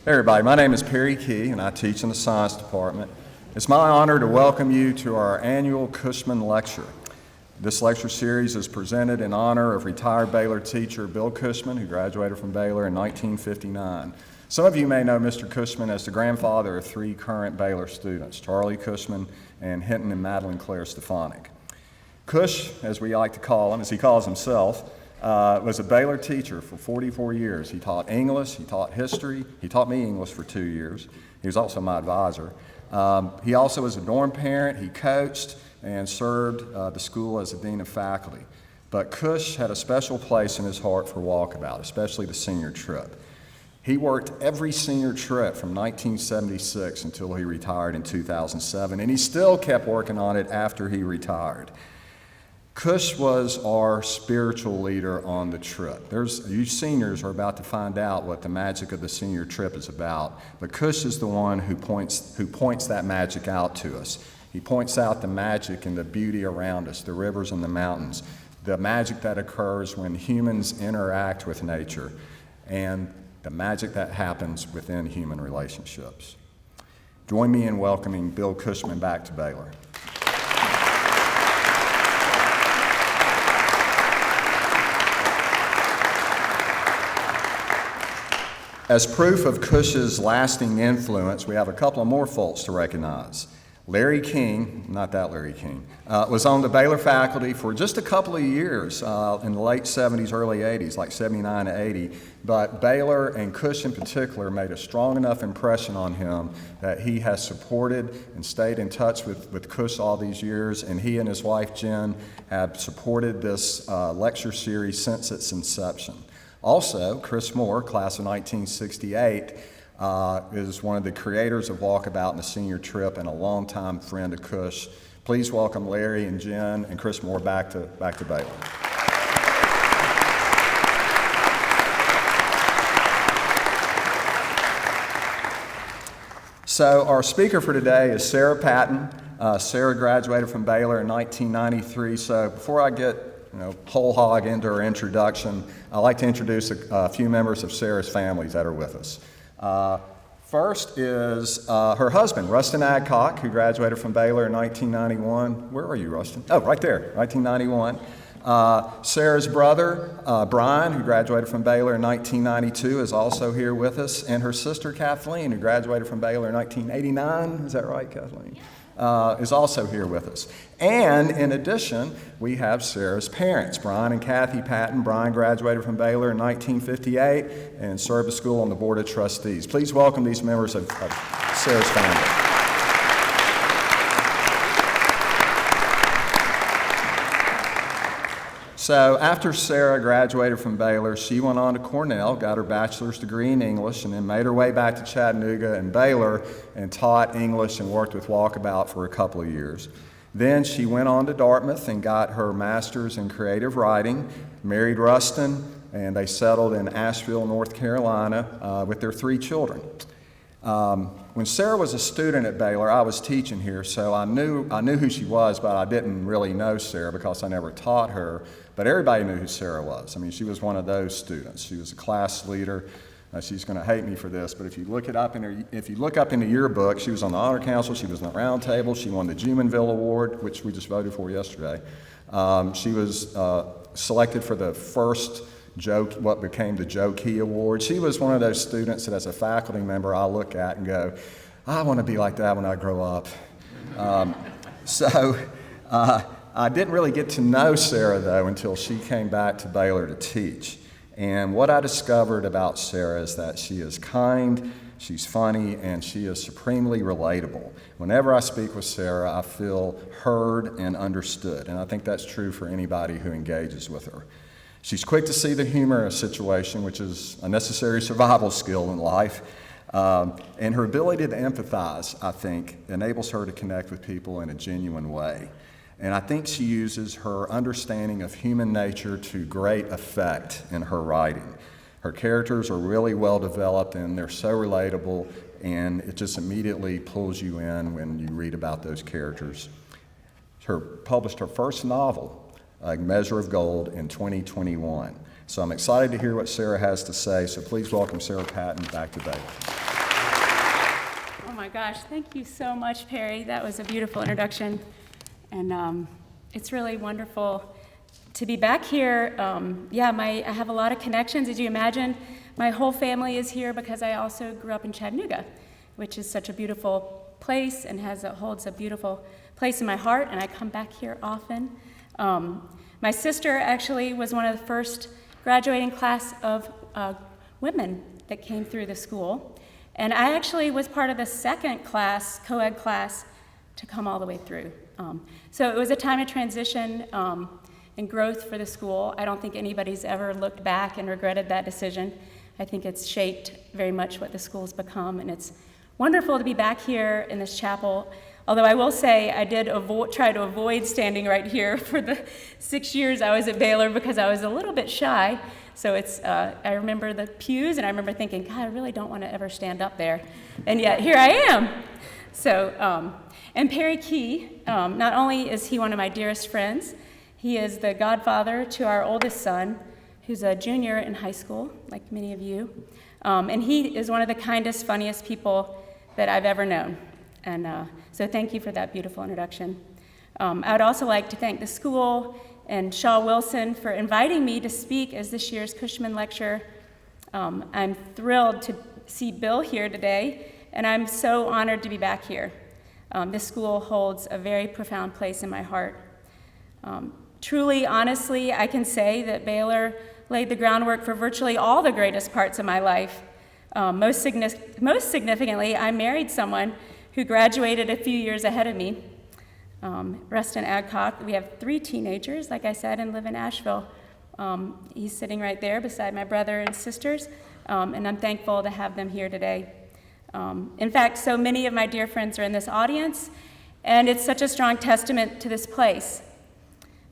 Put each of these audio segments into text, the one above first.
Hey everybody, my name is Perry Key and I teach in the science department. It's my honor to welcome you to our annual Cushman Lecture. This lecture series is presented in honor of retired Baylor teacher Bill Cushman, who graduated from Baylor in 1959. Some of you may know Mr. Cushman as the grandfather of three current Baylor students, Charlie Cushman and Hinton and Madeline Claire Stefanik. Cush, as we like to call him, as he calls himself, was a Baylor teacher for 44 years. He taught English, he taught history, he taught me English for 2 years. He was also my advisor. He also was a dorm parent, he coached, and served the school as a dean of faculty. But Cush had a special place in his heart for Walkabout, especially the senior trip. He worked every senior trip from 1976 until he retired in 2007, and he still kept working on it after he retired. Cush was our spiritual leader on the trip. You seniors are about to find out what the magic of the senior trip is about, but Cush is the one who points that magic out to us. He points out the magic and the beauty around us, the rivers and the mountains, the magic that occurs when humans interact with nature, and the magic that happens within human relationships. Join me in welcoming Bill Cushman back to Baylor. As proof of Cush's lasting influence, we have a couple of more folks to recognize. Larry King, not that Larry King, was on the Baylor faculty for just a couple of years in the late 70s, early 80s, like 79 to 80. But Baylor and Cush in particular made a strong enough impression on him that he has supported and stayed in touch with Cush all these years, and he and his wife Jen have supported this lecture series since its inception. Also, Chris Moore, class of 1968, is one of the creators of Walkabout and the senior trip and a longtime friend of Cush. Please welcome Larry and Jen and Chris Moore back to Baylor. So our speaker for today is Sarah Patten. Sarah graduated from Baylor in 1993. So before I get whole hog into her introduction, I'd like to introduce a few members of Sarah's families that are with us. First is her husband, Rustan Adcock, who graduated from Baylor in 1991. Where are you, Rustan? Oh, right there, 1991. Sarah's brother, Brian, who graduated from Baylor in 1992, is also here with us, and her sister, Kathleen, who graduated from Baylor in 1989. Is that right, Kathleen? Is also here with us. And in addition, we have Sarah's parents, Brian and Kathy Patten. Brian graduated from Baylor in 1958 and served the school on the Board of Trustees. Please welcome these members of Sarah's family. So after Sarah graduated from Baylor, she went on to Cornell, got her bachelor's degree in English, and then made her way back to Chattanooga and Baylor and taught English and worked with Walkabout for a couple of years. Then she went on to Dartmouth and got her master's in creative writing, married Rustan, and they settled in Asheville, North Carolina, with their 3 children. When Sarah was a student at Baylor, I was teaching here, so I knew who she was, but I didn't really know Sarah because I never taught her. But everybody knew who Sarah was. I mean, she was one of those students. She was a class leader. She's going to hate me for this, but if you look up in the yearbook, she was on the honor council. She was on the round table. She won the Jumonville Award, which we just voted for yesterday. She was selected for the first what became the Joe Key Award. She was one of those students that as a faculty member I look at and go, I want to be like that when I grow up. I didn't really get to know Sarah, though, until she came back to Baylor to teach. And what I discovered about Sarah is that she is kind, she's funny, and she is supremely relatable. Whenever I speak with Sarah, I feel heard and understood, and I think that's true for anybody who engages with her. She's quick to see the humor in a situation, which is a necessary survival skill in life. And her ability to empathize, I think, enables her to connect with people in a genuine way. And I think she uses her understanding of human nature to great effect in her writing. Her characters are really well developed and they're so relatable, and it just immediately pulls you in when you read about those characters. She published her first novel, A Measure of Gold, in 2021. So I'm excited to hear what Sarah has to say, so please welcome Sarah Patten back to Baylor. gosh, thank you so much, Perry. That was a beautiful introduction. And it's really wonderful to be back here. I have a lot of connections, as you imagine. My whole family is here because I also grew up in Chattanooga, which is such a beautiful place and holds a beautiful place in my heart, and I come back here often. My sister actually was one of the first graduating class of women that came through the school, and I actually was part of the second class, co-ed class, to come all the way through. So it was a time of transition and growth for the school. I don't think anybody's ever looked back and regretted that decision. I think it's shaped very much what the school's become, and it's wonderful to be back here in this chapel. Although I will say I did try to avoid standing right here for the 6 years I was at Baylor because I was a little bit shy. So I remember the pews, and I remember thinking, God, I really don't want to ever stand up there. And yet here I am. So, and Perry Key, not only is he one of my dearest friends, he is the godfather to our oldest son, who's a junior in high school, like many of you. And he is one of the kindest, funniest people that I've ever known. And so thank you for that beautiful introduction. I would also like to thank the school and Shaw Wilson for inviting me to speak as this year's Cushman Lecture. I'm thrilled to see Bill here today, and I'm so honored to be back here. This school holds a very profound place in my heart. Truly, honestly, I can say that Baylor laid the groundwork for virtually all the greatest parts of my life. Most significantly, I married someone who graduated a few years ahead of me, Rustan Adcock. We have 3 teenagers, like I said, and live in Asheville. He's sitting right there beside my brother and sisters, and I'm thankful to have them here today. In fact, so many of my dear friends are in this audience, and it's such a strong testament to this place.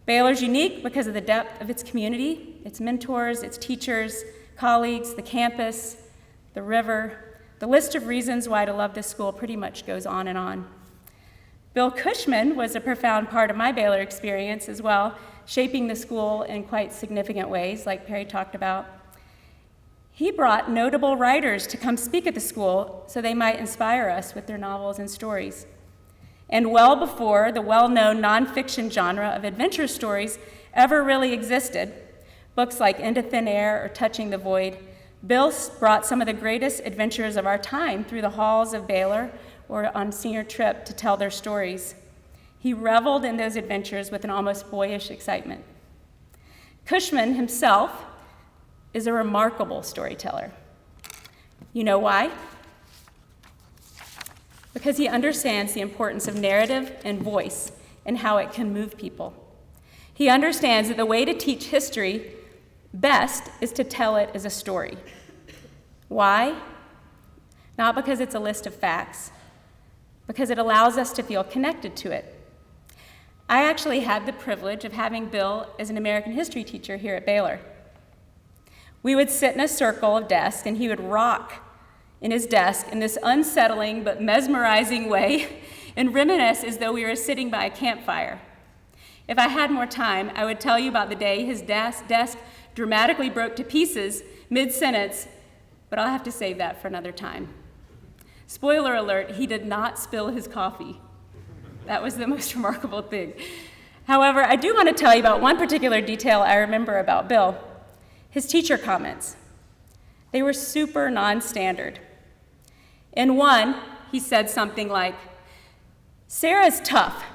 Baylor's unique because of the depth of its community, its mentors, its teachers, colleagues, the campus, the river. The list of reasons why to love this school pretty much goes on and on. Bill Cushman was a profound part of my Baylor experience as well, shaping the school in quite significant ways, like Perry talked about. He brought notable writers to come speak at the school so they might inspire us with their novels and stories. And well before the well-known nonfiction genre of adventure stories ever really existed, books like Into Thin Air or Touching the Void, Bill brought some of the greatest adventurers of our time through the halls of Baylor or on senior trip to tell their stories. He reveled in those adventures with an almost boyish excitement. Cushman himself is a remarkable storyteller. You know why? Because he understands the importance of narrative and voice and how it can move people. He understands that the way to teach history best is to tell it as a story. Why? Not because it's a list of facts, because it allows us to feel connected to it. I actually had the privilege of having Bill as an American history teacher here at Baylor. We would sit in a circle of desks, and he would rock in his desk in this unsettling but mesmerizing way and reminisce as though we were sitting by a campfire. If I had more time, I would tell you about the day his desk dramatically broke to pieces mid-sentence, but I'll have to save that for another time. Spoiler alert, he did not spill his coffee. That was the most remarkable thing. However, I do want to tell you about one particular detail I remember about Bill, his teacher comments. They were super non-standard. In one, he said something like, "Sarah's tough.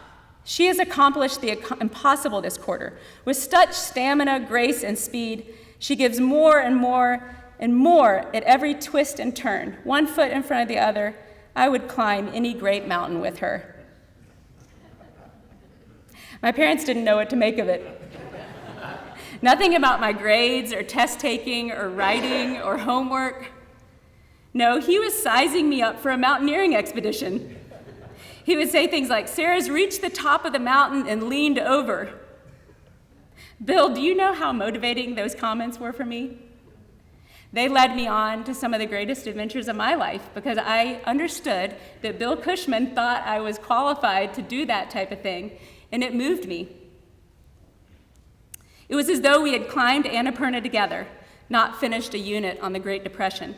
She has accomplished the impossible this quarter. With such stamina, grace, and speed, she gives more and more and more at every twist and turn. 1 foot in front of the other, I would climb any great mountain with her." My parents didn't know what to make of it. Nothing about my grades or test taking or writing or homework. No, he was sizing me up for a mountaineering expedition. He would say things like, "Sarah's reached the top of the mountain and leaned over." Bill, do you know how motivating those comments were for me? They led me on to some of the greatest adventures of my life because I understood that Bill Cushman thought I was qualified to do that type of thing, and it moved me. It was as though we had climbed Annapurna together, not finished a unit on the Great Depression.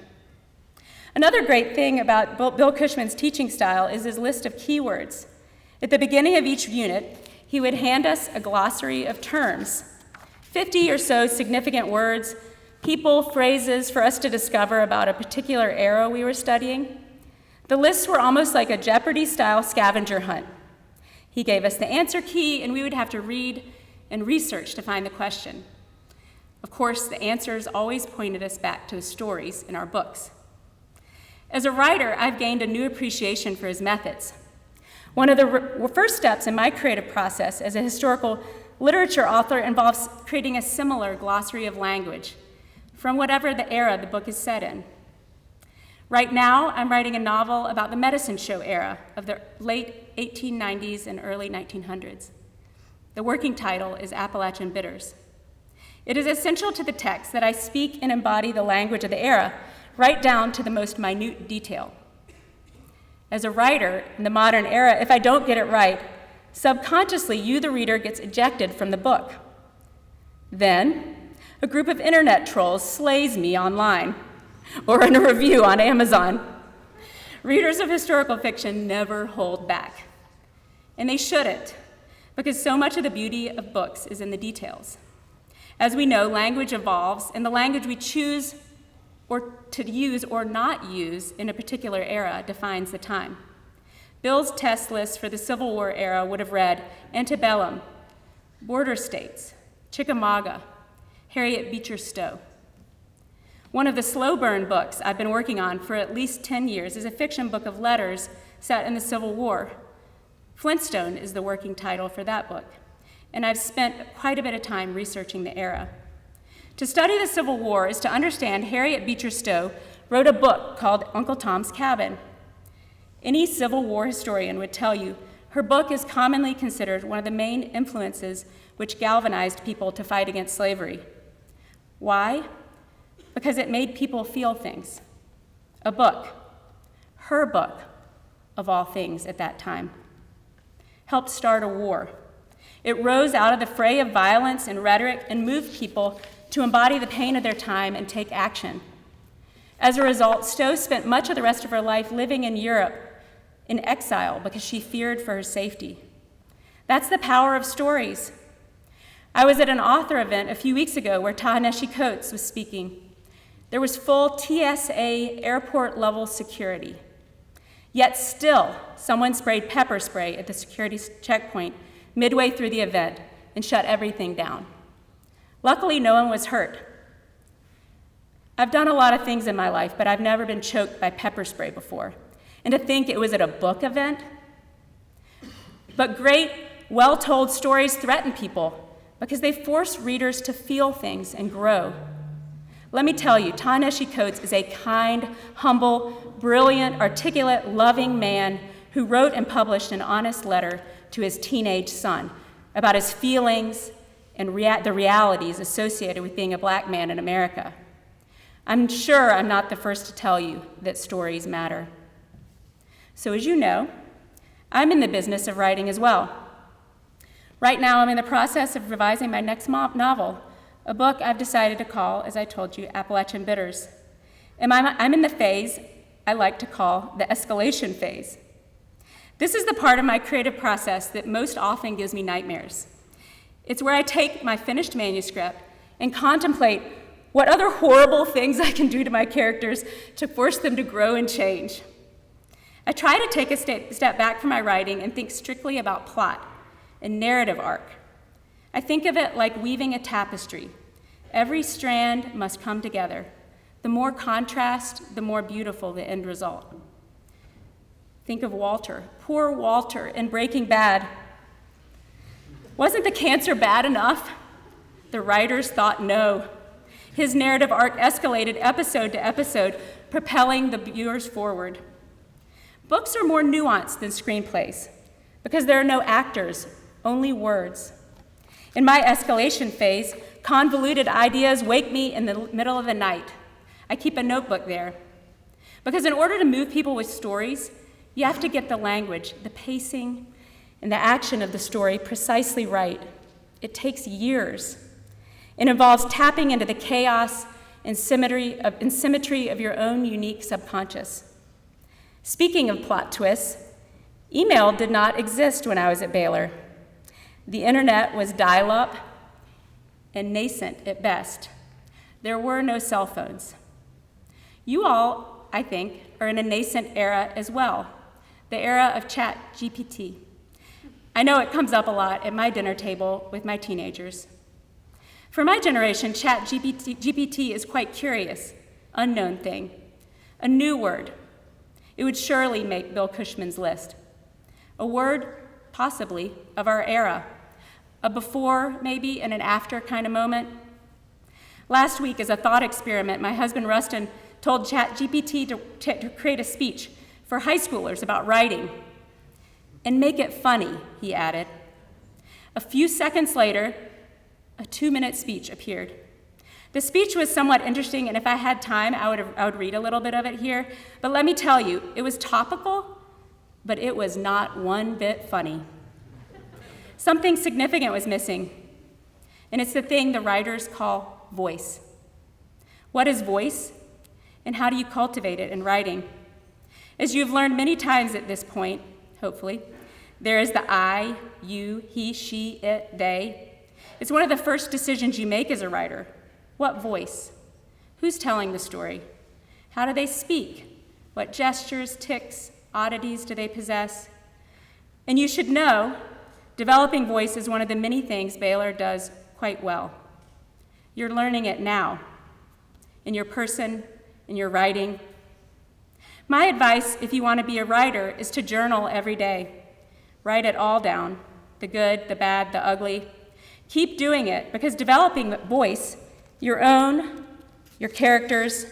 Another great thing about Bill Cushman's teaching style is his list of keywords. At the beginning of each unit, he would hand us a glossary of terms, 50 or so significant words, people, phrases for us to discover about a particular era we were studying. The lists were almost like a Jeopardy-style scavenger hunt. He gave us the answer key, and we would have to read and research to find the question. Of course, the answers always pointed us back to the stories in our books. As a writer, I've gained a new appreciation for his methods. One of the first steps in my creative process as a historical literature author involves creating a similar glossary of language from whatever the era the book is set in. Right now, I'm writing a novel about the medicine show era of the late 1890s and early 1900s. The working title is Appalachian Bitters. It is essential to the text that I speak and embody the language of the era, right down to the most minute detail. As a writer in the modern era, if I don't get it right, subconsciously you, the reader, gets ejected from the book. Then, a group of internet trolls slays me online or in a review on Amazon. Readers of historical fiction never hold back. And they shouldn't, because so much of the beauty of books is in the details. As we know, language evolves, and the language we choose or to use or not use in a particular era defines the time. Bill's test list for the Civil War era would have read antebellum, border states, Chickamauga, Harriet Beecher Stowe. One of the slow burn books I've been working on for at least 10 years is a fiction book of letters set in the Civil War. Flintstone is the working title for that book, and I've spent quite a bit of time researching the era. To study the Civil War is to understand Harriet Beecher Stowe wrote a book called Uncle Tom's Cabin. Any Civil War historian would tell you her book is commonly considered one of the main influences which galvanized people to fight against slavery. Why? Because it made people feel things. A book, her book, of all things at that time, helped start a war. It rose out of the fray of violence and rhetoric and moved people to embody the pain of their time and take action. As a result, Stowe spent much of the rest of her life living in Europe in exile because she feared for her safety. That's the power of stories. I was at an author event a few weeks ago where Ta-Nehisi Coates was speaking. There was full TSA airport-level security. Yet still, someone sprayed pepper spray at the security checkpoint midway through the event and shut everything down. Luckily, no one was hurt. I've done a lot of things in my life, but I've never been choked by pepper spray before. And to think it was at a book event. But great, well-told stories threaten people because they force readers to feel things and grow. Let me tell you, Ta-Nehisi Coates is a kind, humble, brilliant, articulate, loving man who wrote and published an honest letter to his teenage son about his feelings and the realities associated with being a black man in America. I'm sure I'm not the first to tell you that stories matter. So as you know, I'm in the business of writing as well. Right now, I'm in the process of revising my next novel, a book I've decided to call, as I told you, Appalachian Bitters. And I'm in the phase I like to call the escalation phase. This is the part of my creative process that most often gives me nightmares. It's where I take my finished manuscript and contemplate what other horrible things I can do to my characters to force them to grow and change. I try to take a step back from my writing and think strictly about plot and narrative arc. I think of it like weaving a tapestry. Every strand must come together. The more contrast, the more beautiful the end result. Think of Walter, poor Walter in Breaking Bad. Wasn't the cancer bad enough? The writers thought no. His narrative arc escalated episode to episode, propelling the viewers forward. Books are more nuanced than screenplays because there are no actors, only words. In my escalation phase, convoluted ideas wake me in the middle of the night. I keep a notebook there. Because in order to move people with stories, you have to get the language, the pacing, and the action of the story precisely right. It takes years. It involves tapping into the chaos in symmetry of your own unique subconscious. Speaking of plot twists, email did not exist when I was at Baylor. The internet was dial-up and nascent at best. There were no cell phones. You all, I think, are in a nascent era as well, the era of ChatGPT. I know it comes up a lot at my dinner table with my teenagers. For my generation, ChatGPT is quite curious, unknown thing, a new word. It would surely make Bill Cushman's list. A word, possibly, of our era, a before, maybe, and an after kind of moment. Last week, as a thought experiment, my husband Rustan told ChatGPT to create a speech for high schoolers about writing. And make it funny, he added. A few seconds later, a 2-minute speech appeared. The speech was somewhat interesting, and if I had time, I would read a little bit of it here. But let me tell you, it was topical, but it was not one bit funny. Something significant was missing, and it's the thing the writers call voice. What is voice, and how do you cultivate it in writing? As you've learned many times at this point, hopefully, there is the I, you, he, she, it, they. It's one of the first decisions you make as a writer. What voice? Who's telling the story? How do they speak? What gestures, tics, oddities do they possess? And you should know, developing voice is one of the many things Baylor does quite well. You're learning it now, in your person, in your writing. My advice, if you want to be a writer, is to journal every day. Write it all down, the good, the bad, the ugly. Keep doing it, because developing voice, your own, your characters,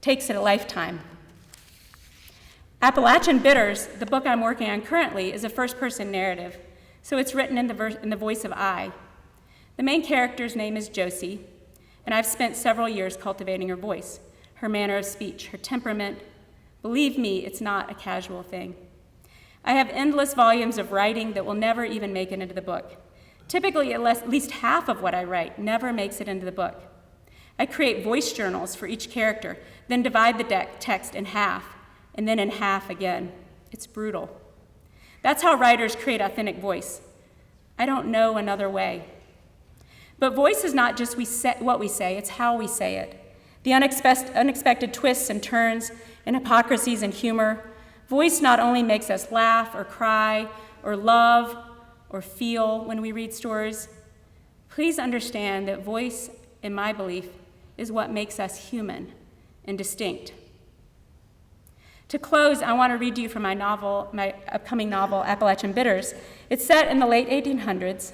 takes it a lifetime. Appalachian Bitters, the book I'm working on currently, is a first-person narrative, so it's written in the voice of I. The main character's name is Josie, and I've spent several years cultivating her voice, her manner of speech, her temperament. Believe me, it's not a casual thing. I have endless volumes of writing that will never even make it into the book. Typically, at least half of what I write never makes it into the book. I create voice journals for each character, then divide the text in half, and then in half again. It's brutal. That's how writers create authentic voice. I don't know another way. But voice is not just what we say, it's how we say it. The unexpected twists and turns and hypocrisies and humor. Voice not only makes us laugh or cry or love or feel when we read stories. Please understand that voice, in my belief, is what makes us human and distinct. To close, I want to read to you from my upcoming novel, Appalachian Bitters. It's set in the late 1800s,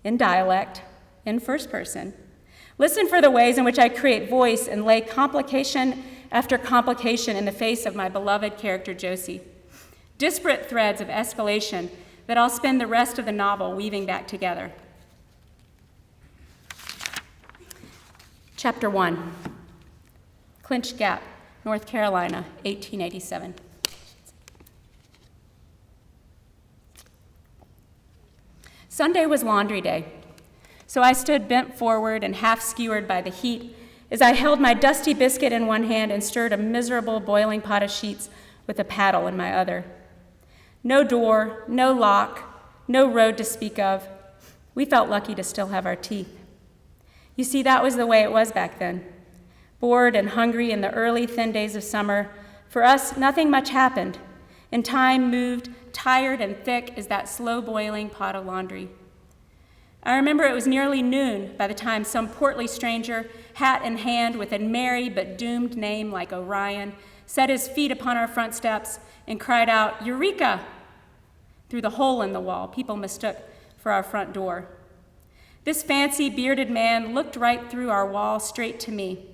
in dialect, in first person. Listen for the ways in which I create voice and lay complication after complication in the face of my beloved character, Josie. Disparate threads of escalation that I'll spend the rest of the novel weaving back together. Chapter 1, Clinch Gap, North Carolina, 1887. Sunday was laundry day, so I stood bent forward and half skewered by the heat as I held my dusty biscuit in one hand and stirred a miserable boiling pot of sheets with a paddle in my other. No door, no lock, no road to speak of. We felt lucky to still have our teeth. You see, that was the way it was back then. Bored and hungry in the early, thin days of summer, for us, nothing much happened, and time moved tired and thick as that slow-boiling pot of laundry. I remember it was nearly noon by the time some portly stranger, hat in hand with a merry but doomed name like Orion, set his feet upon our front steps and cried out, "Eureka!" Through the hole in the wall people mistook for our front door. This fancy, bearded man looked right through our wall straight to me.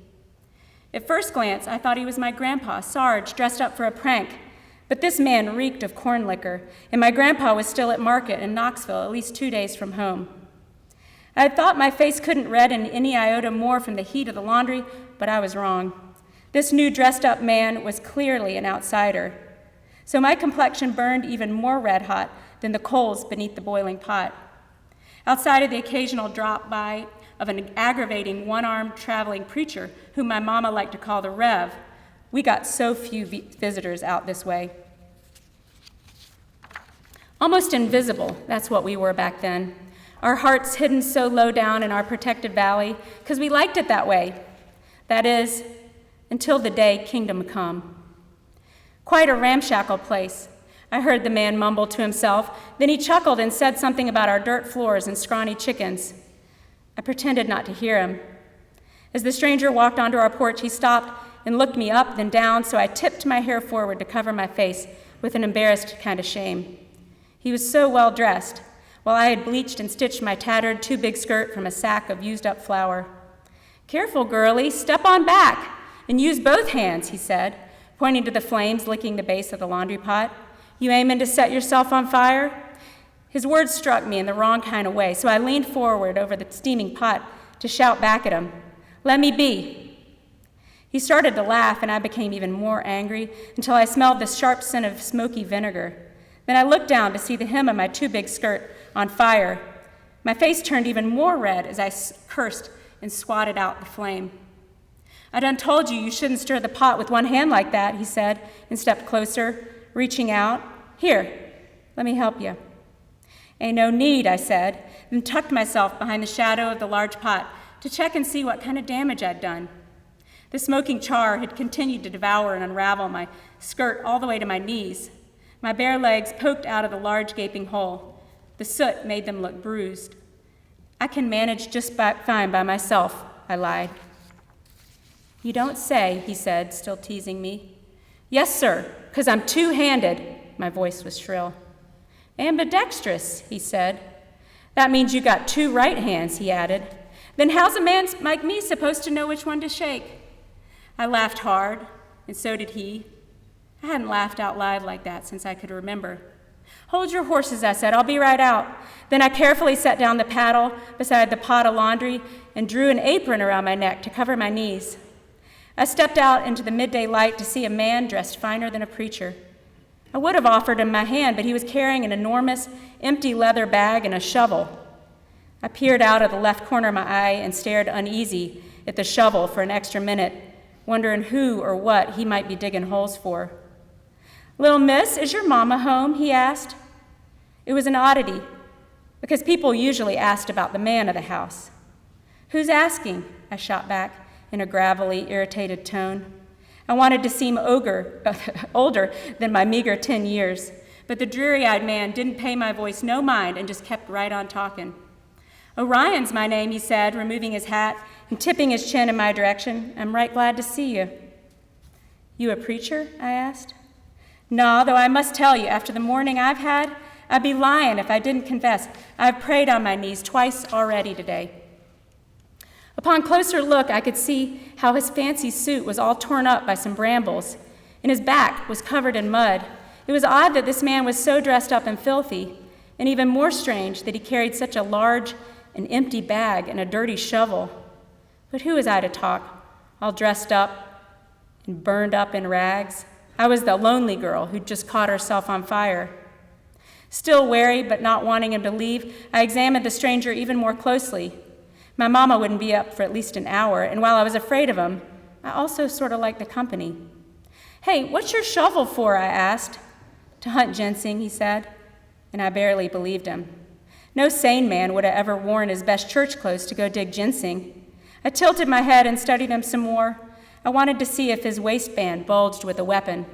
At first glance, I thought he was my grandpa, Sarge, dressed up for a prank. But this man reeked of corn liquor, and my grandpa was still at market in Knoxville, at least 2 days from home. I had thought my face couldn't redden any iota more from the heat of the laundry, but I was wrong. This new dressed-up man was clearly an outsider. So my complexion burned even more red-hot than the coals beneath the boiling pot. Outside of the occasional drop by of an aggravating one-armed traveling preacher whom my mama liked to call the Rev. We got so few visitors out this way. Almost invisible, that's what we were back then. Our hearts hidden so low down in our protected valley, because we liked it that way. That is, until the day Kingdom Come. Quite a ramshackle place, I heard the man mumble to himself. Then he chuckled and said something about our dirt floors and scrawny chickens. I pretended not to hear him. As the stranger walked onto our porch, he stopped and looked me up, then down, so I tipped my hair forward to cover my face with an embarrassed kind of shame. He was so well dressed, while I had bleached and stitched my tattered too-big skirt from a sack of used-up flour. "Careful, girlie, step on back and use both hands," he said, pointing to the flames licking the base of the laundry pot. "You aiming to set yourself on fire?" His words struck me in the wrong kind of way, so I leaned forward over the steaming pot to shout back at him, "Let me be." He started to laugh, and I became even more angry until I smelled the sharp scent of smoky vinegar. Then I looked down to see the hem of my too-big skirt on fire. My face turned even more red as I cursed and swatted out the flame. "I done told you you shouldn't stir the pot with one hand like that," he said, and stepped closer, reaching out. "Here, let me help you." "Ain't no need," I said, and tucked myself behind the shadow of the large pot to check and see what kind of damage I'd done. The smoking char had continued to devour and unravel my skirt all the way to my knees. My bare legs poked out of the large gaping hole. The soot made them look bruised. "I can manage just fine by myself," I lied. "You don't say," he said, still teasing me. "Yes, sir, 'cause I'm two-handed." My voice was shrill. "Ambidextrous," he said. "That means you got two right hands," he added. "Then how's a man like me supposed to know which one to shake?" I laughed hard, and so did he. I hadn't laughed out loud like that since I could remember. "Hold your horses," I said. "I'll be right out." Then I carefully set down the paddle beside the pot of laundry and drew an apron around my neck to cover my knees. I stepped out into the midday light to see a man dressed finer than a preacher. I would have offered him my hand, but he was carrying an enormous, empty leather bag and a shovel. I peered out of the left corner of my eye and stared uneasy at the shovel for an extra minute, wondering who or what he might be digging holes for. "Little miss, is your mama home?" he asked. It was an oddity, because people usually asked about the man of the house. "Who's asking?" I shot back in a gravelly, irritated tone. I wanted to seem older than my meager 10 years, but the dreary-eyed man didn't pay my voice no mind and just kept right on talking. "Orion's my name," he said, removing his hat and tipping his chin in my direction. "I'm right glad to see you." "You a preacher?" I asked. "No, though I must tell you, after the morning I've had, I'd be lying if I didn't confess I've prayed on my knees twice already today." Upon closer look, I could see how his fancy suit was all torn up by some brambles, and his back was covered in mud. It was odd that this man was so dressed up and filthy, and even more strange that he carried such a large and empty bag and a dirty shovel. But who was I to talk, all dressed up and burned up in rags? I was the lonely girl who'd just caught herself on fire. Still wary, but not wanting him to leave, I examined the stranger even more closely. My mama wouldn't be up for at least an hour, and while I was afraid of him, I also sort of liked the company. "Hey, what's your shovel for?" I asked. "To hunt ginseng," he said, and I barely believed him. No sane man would have ever worn his best church clothes to go dig ginseng. I tilted my head and studied him some more. I wanted to see if his waistband bulged with a weapon.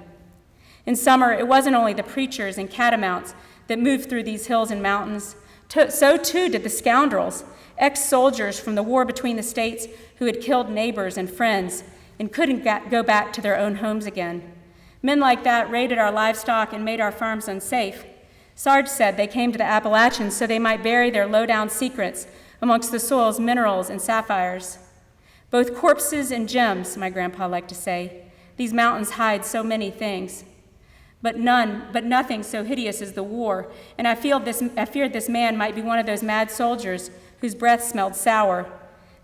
In summer, it wasn't only the preachers and catamounts that moved through these hills and mountains. So too did the scoundrels, ex-soldiers from the war between the states who had killed neighbors and friends and couldn't go back to their own homes again. Men like that raided our livestock and made our farms unsafe. Sarge said they came to the Appalachians so they might bury their low-down secrets amongst the soil's minerals and sapphires. Both corpses and gems, my grandpa liked to say. These mountains hide so many things. But nothing so hideous as the war, and I feared this man might be one of those mad soldiers whose breath smelled sour.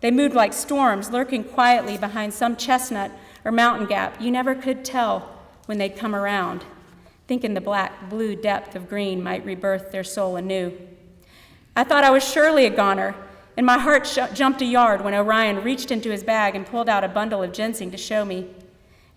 They moved like storms, lurking quietly behind some chestnut or mountain gap. You never could tell when they'd come around, thinking the black-blue depth of green might rebirth their soul anew. I thought I was surely a goner and my heart jumped a yard when Orion reached into his bag and pulled out a bundle of ginseng to show me.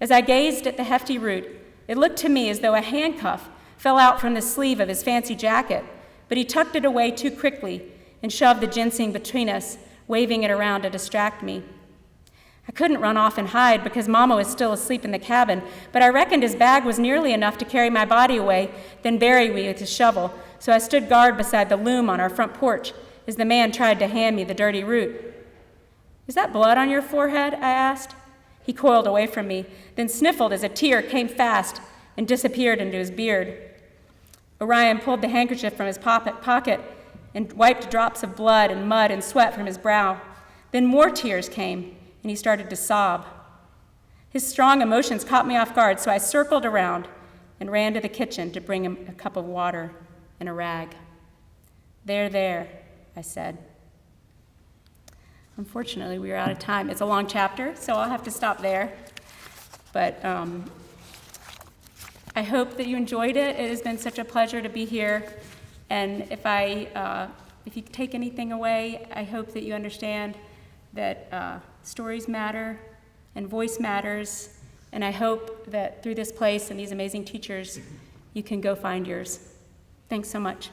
As I gazed at the hefty root, it looked to me as though a handcuff fell out from the sleeve of his fancy jacket, but he tucked it away too quickly and shoved the ginseng between us, waving it around to distract me. I couldn't run off and hide because Mama was still asleep in the cabin, but I reckoned his bag was nearly enough to carry my body away, then bury me with his shovel, so I stood guard beside the loom on our front porch as the man tried to hand me the dirty root. "Is that blood on your forehead?" I asked. He coiled away from me, then sniffled as a tear came fast and disappeared into his beard. Orion pulled the handkerchief from his pocket and wiped drops of blood and mud and sweat from his brow. Then more tears came, and he started to sob. His strong emotions caught me off guard, so I circled around and ran to the kitchen to bring him a cup of water and a rag. There, I said. Unfortunately, we are out of time. It's a long chapter, so I'll have to stop there. But I hope that you enjoyed it. It has been such a pleasure to be here. And if you take anything away, I hope that you understand that stories matter and voice matters. And I hope that through this place and these amazing teachers, you can go find yours. Thanks so much.